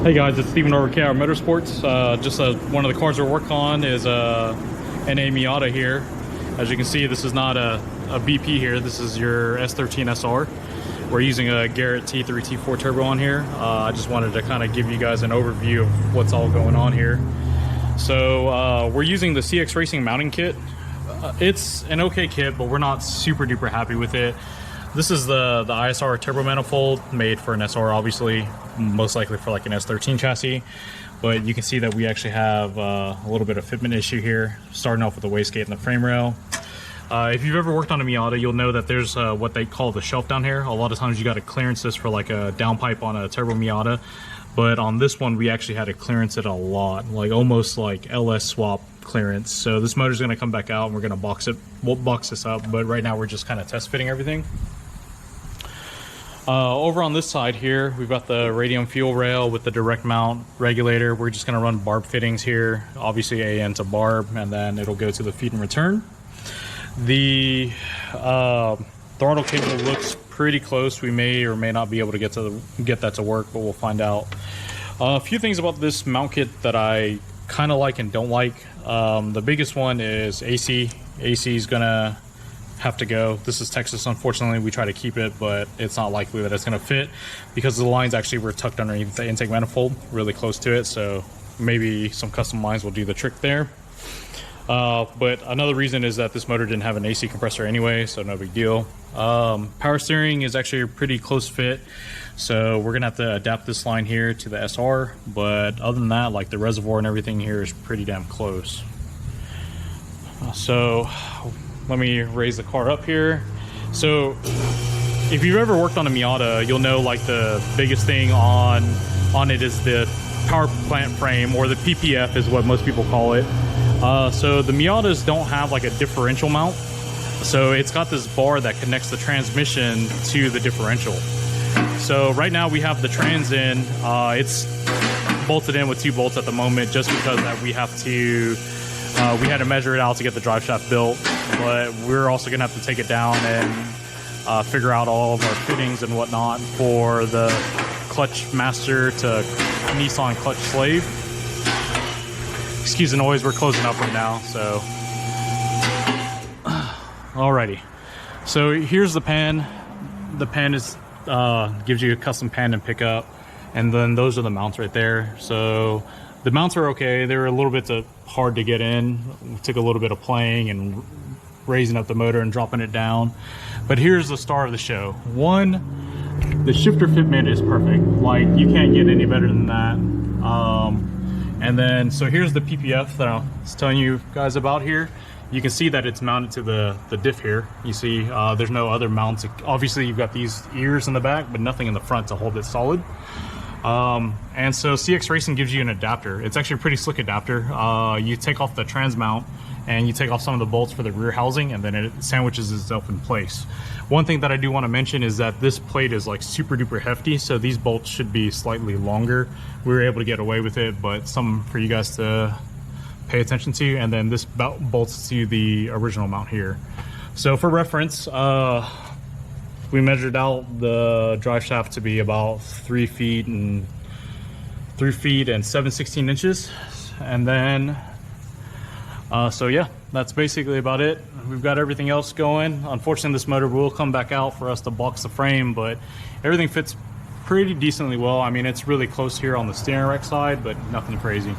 Hey guys, it's Steven over KR Motorsports. One of the cars we're working on is a NA Miata here. As you can see, this is not a BP here. This is your S13 SR. We're using a Garrett T3 T4 turbo on here. I just wanted to kind of give you guys an overview of what's all going on here. So we're using the CX Racing mounting kit. It's an okay kit, but we're not super duper happy with it. This is the ISR turbo manifold made for an SR, obviously, most likely for like an S13 chassis. But you can see that we actually have a little bit of fitment issue here, starting off with the wastegate and the frame rail. If you've ever worked on a Miata, you'll know that there's what they call the shelf down here. A lot of times you got to clearance this for like a downpipe on a turbo Miata. But on this one, we actually had to clearance it a lot, like almost like LS swap clearance. So this motor's going to come back out and we're going to box it. We'll box this up, but right now we're just kind of test fitting everything. Over on this side here, we've got the radium fuel rail with the direct mount regulator. We're just going to run barb fittings here, obviously AN to barb, and then it'll go to the feed and return. The throttle cable looks pretty close. We may or may not be able to get that to work, but we'll find out. A few things about this mount kit that I kind of like and don't like. The biggest one is AC. AC is gonna have to go. This is Texas, unfortunately. We try to keep it, but it's not likely that it's gonna fit because the lines actually were tucked underneath the intake manifold, really close to it. So maybe some custom lines will do the trick there. But another reason is that this motor didn't have an AC compressor anyway, so no big deal. Power steering is actually a pretty close fit, so we're gonna have to adapt this line here to the SR, but other than that, like the reservoir and everything here is pretty damn close. So let me raise the car up here. So if you've ever worked on a Miata, you'll know like the biggest thing on it is the power plant frame, or the PPF is what most people call it. So the Miatas don't have like a differential mount. So it's got this bar that connects the transmission to the differential. So right now we have the trans in, it's bolted in with 2 bolts at the moment, just because that we have to, we had to measure it out to get the drive shaft built, but we're also gonna have to take it down and figure out all of our fittings and whatnot for the clutch master to Nissan clutch slave. Excuse the noise, we're closing up right now, so. Alrighty, so here's the pan. The pan is gives you a custom pan and pickup, and then those are the mounts right there. So the mounts are okay. They were a little bit hard to get in. It took a little bit of playing and raising up the motor and dropping it down. But here's the star of the show. One, the shifter fitment is perfect. Like, you can't get any better than that. And then, so here's the PPF that I was telling you guys about here. You can see that it's mounted to the diff here. You see there's no other mounts. Obviously you've got these ears in the back, but nothing in the front to hold it solid. And so CX Racing gives you an adapter. It's actually a pretty slick adapter. You take off the trans mount and you take off some of the bolts for the rear housing, and then it sandwiches itself in place. One thing that I do want to mention is that this plate is like super duper hefty, so these bolts should be slightly longer. We were able to get away with it, but some for you guys to pay attention to. And then this bolts to the original mount here. So for reference, we measured out the drive shaft to be about 3 feet and 7/16 inches. And then so yeah, that's basically about it. We've got everything else going. Unfortunately, this motor will come back out for us to box the frame, but everything fits pretty decently well. I mean, it's really close here on the steering rack side, but nothing crazy.